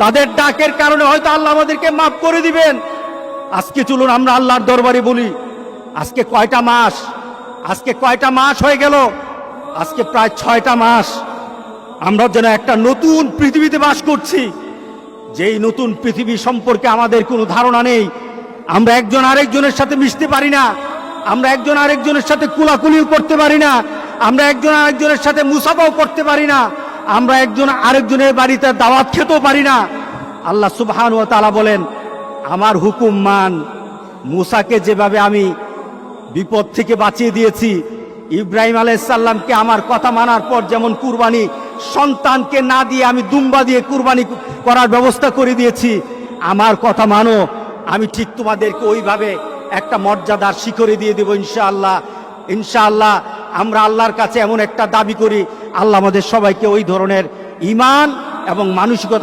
তাদের ডাকের কারণে হয়তো আল্লাহ আমাদেরকে মাফ করে দিবেন। আজকে চলুন আমরা আল্লাহর দরবারে বলি, আজকে কয়টা মাস হয়ে গেল? আজকে প্রায় 6টা মাস আমরা যেন একটা নতুন পৃথিবীতে বাস করছি, যেই নতুন পৃথিবী সম্পর্কে আমাদের কোনো ধারণা নেই। আমরা একজন আরেকজনের সাথে মিশতে পারি না, আমরা একজন আরেকজনের সাথে কুলাকুলিও করতে পারি না, আমরা একজন আরেকজনের সাথে মুসাফাও করতে পারি না, আমরা একজন আরেকজনের বাড়িতে দাওয়াত খেতেও পারি না। আল্লাহ সুবহানাহু ওয়া তাআলা বলেন, আমার হুকুম মান। মুসাকে যেভাবে আমি বিপদ থেকে বাঁচিয়ে দিয়েছি, ইব্রাহিম আলাইহিস সালামকে আমার কথা মানার পর যেমন কুরবানি সন্তানকে না দিয়ে আমি দুম্বা দিয়ে কুরবানি করার ব্যবস্থা করে দিয়েছি, আমার কথা মানো, আমি ঠিক তোমাদেরকে ওইভাবে একটা মর্যাদার শিখরে দিয়ে দেব ইনশাআল্লাহ। ইনশাআল্লাহ আমরা আল্লাহর কাছে এমন একটা দাবি করি, আল্লাহ আমাদের সবাইকে ওই ধরনের ঈমান এবং মানসিকতা